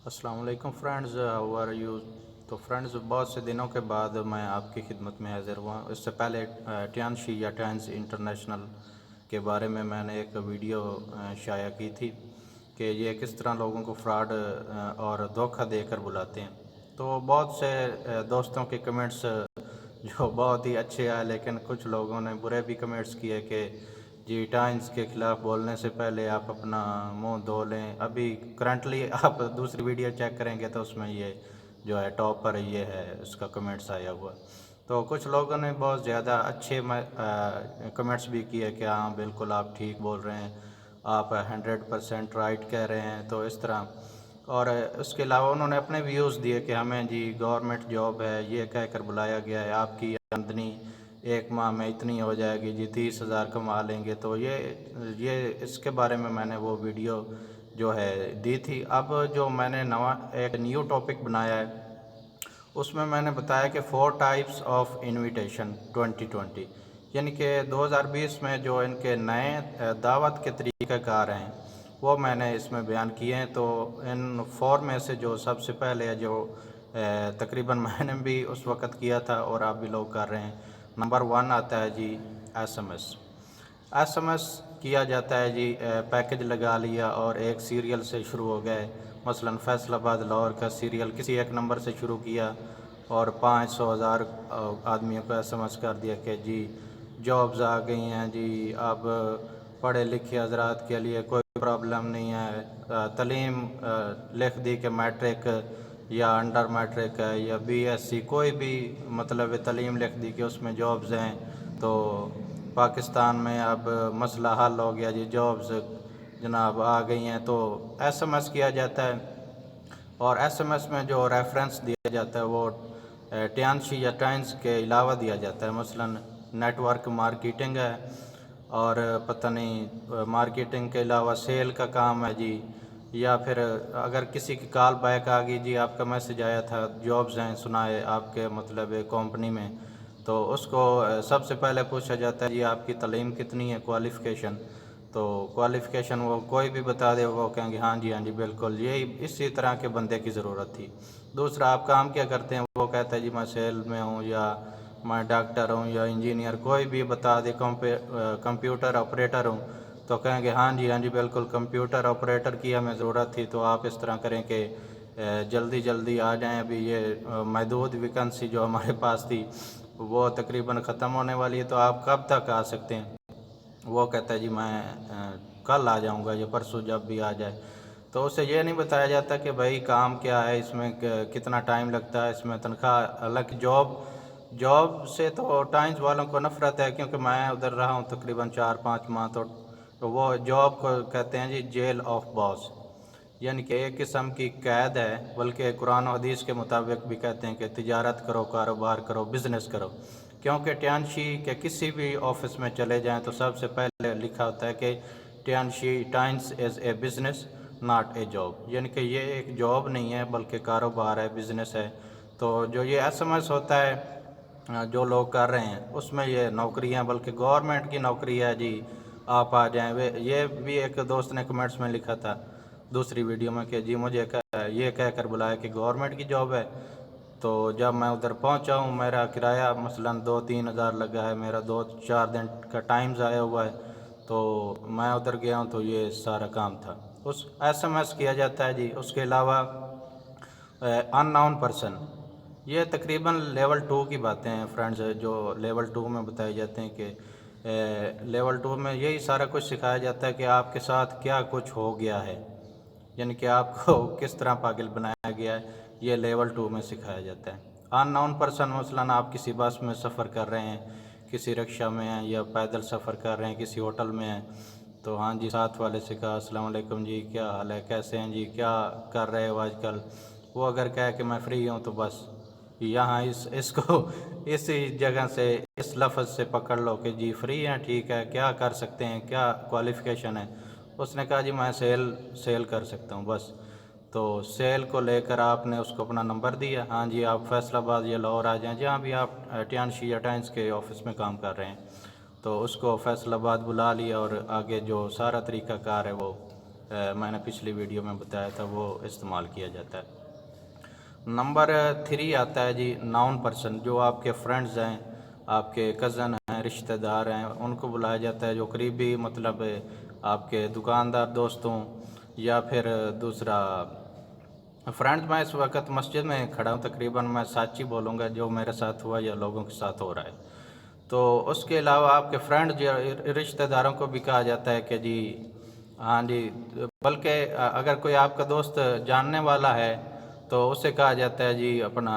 السلام علیکم friends, how are you? تو فرینڈز، بہت سے دنوں کے بعد میں آپ کی خدمت میں حاضر ہوا ہوں۔ اس سے پہلے ٹیانشی یا ٹائنز انٹرنیشنل کے بارے میں نے ایک ویڈیو شائع کی تھی کہ یہ کس طرح لوگوں کو فراڈ اور دھوکہ دے کر بلاتے ہیں۔ تو بہت سے دوستوں کے کمنٹس جو بہت ہی اچھے آئے، لیکن کچھ لوگوں نے برے بھی کمنٹس کیے کہ جی ٹائمز کے خلاف بولنے سے پہلے آپ اپنا منہ دھو لیں۔ ابھی کرنٹلی آپ دوسری ویڈیو چیک کریں گے تو اس میں یہ جو ہے ٹاپ پر یہ ہے، اس کا کمنٹس آیا ہوا۔ تو کچھ لوگوں نے بہت زیادہ اچھے کمنٹس بھی کیے کہ ہاں بالکل آپ ٹھیک بول رہے ہیں، آپ 100% رائٹ کہہ رہے ہیں، تو اس طرح۔ اور اس کے علاوہ انہوں نے اپنے ویوز دیے کہ ہمیں جی گورنمنٹ جاب ہے یہ کہہ کر بلایا گیا ہے، آپ کی آمدنی ایک ماہ میں اتنی ہو جائے گی جی، 30,000 کما لیں گے۔ تو یہ اس کے بارے میں نے وہ ویڈیو جو ہے دی تھی۔ اب جو میں نے ایک نیو ٹاپک بنایا ہے، اس میں نے بتایا کہ 4 ٹائپس آف انویٹیشن 2020، یعنی کہ 2020 میں جو ان کے نئے دعوت کے طریقہ کار ہیں وہ میں نے اس میں بیان کیے ہیں۔ تو ان 4 میں سے جو سب سے پہلے جو تقریباً میں نے بھی اس وقت کیا تھا اور آپ بھی لوگ کر رہے ہیں، نمبر 1 آتا ہے جی ایس ایم ایس کیا جاتا ہے جی۔ پیکج لگا لیا اور ایک سیریل سے شروع ہو گئے، مثلاً فیصل آباد لاہور کا سیریل کسی ایک نمبر سے شروع کیا اور 500,000 آدمیوں کو ایس ایم ایس کر دیا کہ جی جابز آ گئی ہیں جی، اب پڑھے لکھے حضرات کے لیے کوئی پرابلم نہیں ہے۔ تعلیم لکھ دی کہ میٹرک یا انڈر میٹرک ہے یا بی ایس سی، کوئی بھی مطلب تعلیم لکھ دی کہ اس میں جابز ہیں، تو پاکستان میں اب مسئلہ حل ہو گیا جی، جابز جناب آ گئی ہیں۔ تو ایس ایم ایس کیا جاتا ہے، اور ایس ایم ایس میں جو ریفرنس دیا جاتا ہے وہ ٹیانشی یا ٹائنز کے علاوہ دیا جاتا ہے، مثلاً نیٹ ورک مارکیٹنگ ہے، اور پتہ نہیں مارکیٹنگ کے علاوہ سیل کا کام ہے جی، یا پھر اگر کسی کی کال بیک آ گئی جی، آپ کا میسج آیا تھا جابز ہیں سنا ہے آپ کے مطلب کمپنی میں، تو اس کو سب سے پہلے پوچھا جاتا ہے جی آپ کی تعلیم کتنی ہے، کوالیفیکیشن۔ تو کوالیفیکیشن وہ کوئی بھی بتا دے، وہ کہیں گے ہاں جی بالکل، یہی اسی طرح کے بندے کی ضرورت تھی۔ دوسرا، آپ کام کیا کرتے ہیں، وہ کہتا ہے جی میں سیل میں ہوں، یا میں ڈاکٹر ہوں یا انجینئر، کوئی بھی بتا دے، کمپیوٹر آپریٹر ہوں، تو کہیں گے ہاں جی بالکل کمپیوٹر آپریٹر کی ہمیں ضرورت تھی۔ تو آپ اس طرح کریں کہ جلدی آ جائیں، ابھی یہ محدود ویکنسی جو ہمارے پاس تھی وہ تقریباً ختم ہونے والی ہے، تو آپ کب تک آ سکتے ہیں؟ وہ کہتا ہے جی میں کل آ جاؤں گا یا پرسوں، جب بھی آ جائے۔ تو اسے یہ نہیں بتایا جاتا کہ بھائی کام کیا ہے، اس میں کتنا ٹائم لگتا ہے، اس میں تنخواہ الگ۔ جاب سے تو ٹائمز والوں کو نفرت ہے، کیونکہ میں ادھر رہا ہوں تقریباً 4-5 ماہ، تو وہ جاب کو کہتے ہیں جی جیل آف باس، یعنی کہ ایک قسم کی قید ہے، بلکہ قرآن و حدیث کے مطابق بھی کہتے ہیں کہ تجارت کرو، کاروبار کرو، بزنس کرو۔ کیونکہ ٹیانشی کے کسی بھی آفس میں چلے جائیں تو سب سے پہلے لکھا ہوتا ہے کہ Tianshi times is a business not a job, یعنی کہ یہ ایک جاب نہیں ہے بلکہ کاروبار ہے، بزنس ہے۔ تو جو یہ ایس ایم ایس ہوتا ہے جو لوگ کر رہے ہیں، اس میں یہ نوکری ہیں، بلکہ گورنمنٹ کی نوکری ہے جی، آپ آ جائیں۔ یہ بھی ایک دوست نے کمنٹس میں لکھا تھا دوسری ویڈیو میں کہ جی مجھے یہ کہہ کر بلایا کہ گورنمنٹ کی جاب ہے۔ تو جب میں ادھر پہنچا ہوں، میرا کرایہ مثلاً 2-3 ہزار لگا ہے، میرا 2-4 دن کا ٹائمز آیا ہوا ہے، تو میں ادھر گیا ہوں تو یہ سارا کام تھا۔ اس ایس ایم ایس کیا جاتا ہے جی۔ اس کے علاوہ ان نون پرسن، یہ تقریباً لیول 2 کی باتیں ہیں فرینڈز، جو لیول 2 میں بتائے جاتے ہیں کہ لیول 2 میں یہی سارا کچھ سکھایا جاتا ہے کہ آپ کے ساتھ کیا کچھ ہو گیا ہے، یعنی کہ آپ کو کس طرح پاگل بنایا گیا ہے، یہ لیول 2 میں سکھایا جاتا ہے۔ ان نون پرسن، مثلاً آپ کسی بس میں سفر کر رہے ہیں، کسی رکشہ میں ہیں یا پیدل سفر کر رہے ہیں، کسی ہوٹل میں ہیں، تو ہاں جی ساتھ والے سے کہا السلام علیکم جی، کیا حال ہے، کیسے ہیں جی، کیا کر رہے ہو آج کل؟ وہ اگر کہے کہ میں فری ہوں تو بس یہاں اس کو اسی جگہ سے اس لفظ سے پکڑ لو کہ جی فری ہیں، ٹھیک ہے، کیا کر سکتے ہیں، کیا کوالیفیکیشن ہے؟ اس نے کہا جی میں سیل کر سکتا ہوں بس۔ تو سیل کو لے کر آپ نے اس کو اپنا نمبر دیا، ہاں جی آپ فیصل آباد یا لاہور آ جائیں، جہاں بھی آپ ٹیانشی یا ٹائنز کے آفس میں کام کر رہے ہیں۔ تو اس کو فیصل آباد بلا لیا اور آگے جو سارا طریقہ کار ہے وہ میں نے پچھلی ویڈیو میں بتایا تھا وہ استعمال کیا جاتا ہے۔ نمبر 3 آتا ہے جی ناؤن پرسن، جو آپ کے فرینڈز ہیں، آپ کے کزن ہیں، رشتہ دار ہیں، ان کو بلایا جاتا ہے، جو قریبی مطلب آپ کے دکاندار دوستوں یا پھر دوسرا فرینڈز۔ میں اس وقت مسجد میں کھڑا ہوں، تقریباً میں سچ ہی بولوں گا جو میرے ساتھ ہوا یا لوگوں کے ساتھ ہو رہا ہے۔ تو اس کے علاوہ آپ کے فرینڈ رشتہ داروں کو بھی کہا جاتا ہے کہ جی ہاں جی، بلکہ اگر کوئی آپ کا دوست جاننے والا ہے تو اسے کہا جاتا ہے جی اپنا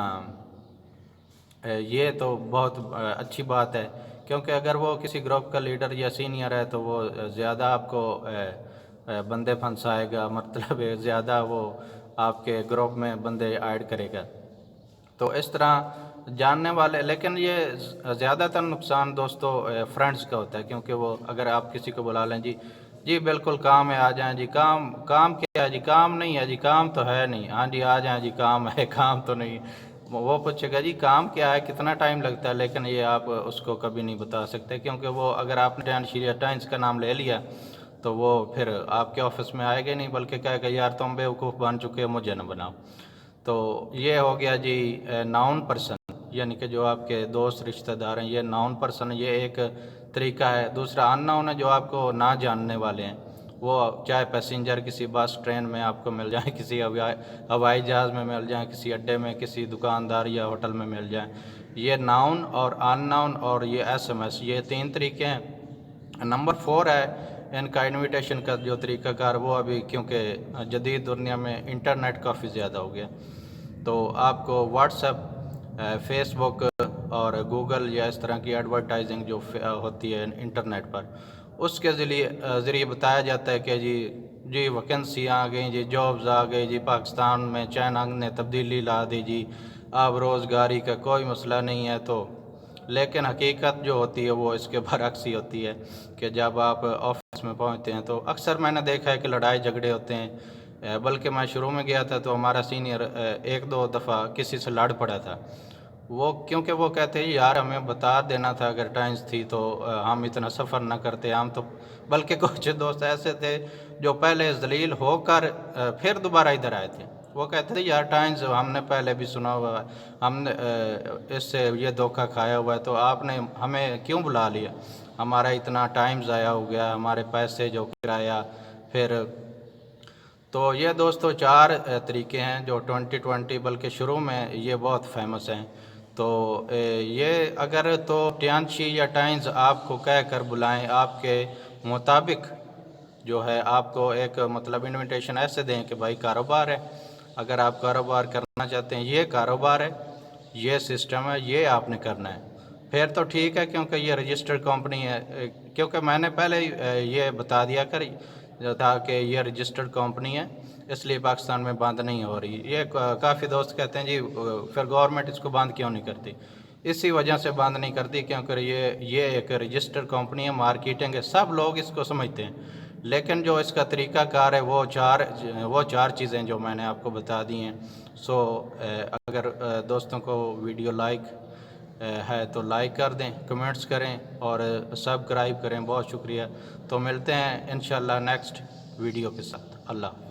یہ تو بہت اچھی بات ہے، کیونکہ اگر وہ کسی گروپ کا لیڈر یا سینئر ہے تو وہ زیادہ آپ کو بندے پھنسائے گا، مطلب زیادہ وہ آپ کے گروپ میں بندے ایڈ کرے گا۔ تو اس طرح جاننے والے، لیکن یہ زیادہ تر نقصان دوستوں فرینڈز کا ہوتا ہے، کیونکہ وہ اگر آپ کسی کو بلا لیں جی بالکل کام ہے، آ جائیں جی، کام کیا ہے جی، کام نہیں ہے جی، کام تو ہے نہیں، ہاں جی آ جائیں جی، کام ہے، کام تو نہیں۔ وہ پوچھے گا جی کام کیا ہے، کتنا ٹائم لگتا ہے، لیکن یہ آپ اس کو کبھی نہیں بتا سکتے، کیونکہ وہ اگر آپ نے ٹائنس کا نام لے لیا تو وہ پھر آپ کے آفس میں آئے گا نہیں، بلکہ کہے گا یار تم بیوقوف بن چکے ہو، مجھے نہ بناؤ۔ تو یہ ہو گیا جی ناؤن پرسن، یعنی کہ جو آپ کے دوست رشتہ دار ہیں، یہ ناؤن پرسن، یہ ایک طریقہ ہے۔ دوسرا ان ناؤن ہے، جو آپ کو نہ جاننے والے ہیں، وہ چاہے پیسنجر کسی بس ٹرین میں آپ کو مل جائیں، کسی ہوائی جہاز میں مل جائیں، کسی اڈے میں، کسی دکاندار یا ہوٹل میں مل جائیں۔ یہ ناؤن اور ان ناؤن اور یہ ایس ایم ایس، یہ 3 طریقے ہیں۔ نمبر 4 ہے ان کا انویٹیشن کا جو طریقہ کار، وہ ابھی کیونکہ جدید دنیا میں انٹرنیٹ کافی زیادہ ہو گیا، تو آپ کو واٹس ایپ، فیس بک اور گوگل یا اس طرح کی ایڈورٹائزنگ جو ہوتی ہے انٹرنیٹ پر، اس کے ذریعے بتایا جاتا ہے کہ جی ویکنسی آ گئی جی، جابز آ گئی جی، پاکستان میں چائنا نے تبدیلی لا دی جی، اب روزگاری کا کوئی مسئلہ نہیں ہے۔ تو لیکن حقیقت جو ہوتی ہے وہ اس کے برعکس ہی ہوتی ہے کہ جب آپ آفس میں پہنچتے ہیں تو اکثر میں نے دیکھا ہے کہ لڑائی جھگڑے ہوتے ہیں، بلکہ میں شروع میں گیا تھا تو ہمارا سینئر 1-2 دفعہ کسی سے لڑ پڑا تھا، وہ کیونکہ وہ کہتے ہیں یار ہمیں بتا دینا تھا اگر ٹائمز تھی تو ہم اتنا سفر نہ کرتے، ہم تو بلکہ کچھ دوست ایسے تھے جو پہلے ذلیل ہو کر پھر دوبارہ ادھر آئے تھے، وہ کہتے تھے یار ٹائمز ہم نے پہلے بھی سنا ہوا ہے، ہم نے اس سے یہ دھوکہ کھایا ہوا ہے، تو آپ نے ہمیں کیوں بلا لیا، ہمارا اتنا ٹائم ضائع ہو گیا، ہمارے پیسے جو کرایہ پھر۔ تو یہ دوستو 4 طریقے ہیں جو 2020، بلکہ شروع میں یہ بہت فیمس ہیں۔ تو یہ اگر تو ٹیانشی یا ٹائنز آپ کو کہہ کر بلائیں، آپ کے مطابق جو ہے آپ کو ایک مطلب انویٹیشن ایسے دیں کہ بھائی کاروبار ہے، اگر آپ کاروبار کرنا چاہتے ہیں، یہ کاروبار ہے، یہ سسٹم ہے، یہ آپ نے کرنا ہے، پھر تو ٹھیک ہے، کیونکہ یہ رجسٹرڈ کمپنی ہے، کیونکہ میں نے پہلے یہ بتا دیا تھا کہ یہ رجسٹرڈ کمپنی ہے، اس لیے پاکستان میں بند نہیں ہو رہی۔ یہ کافی دوست کہتے ہیں جی پھر گورنمنٹ اس کو بند کیوں نہیں کرتی؟ اسی وجہ سے بند نہیں کرتی کیونکہ یہ ایک رجسٹرڈ کمپنی ہے، مارکیٹنگ ہے، سب لوگ اس کو سمجھتے ہیں، لیکن جو اس کا طریقہ کار ہے وہ 4 چیزیں جو میں نے آپ کو بتا دی ہیں۔ سو اگر دوستوں کو ویڈیو لائک ہے تو لائک کر دیں، کمنٹس کریں اور سبسکرائب کریں، بہت شکریہ۔ تو ملتے ہیں انشاءاللہ نیکسٹ ویڈیو کے ساتھ، اللہ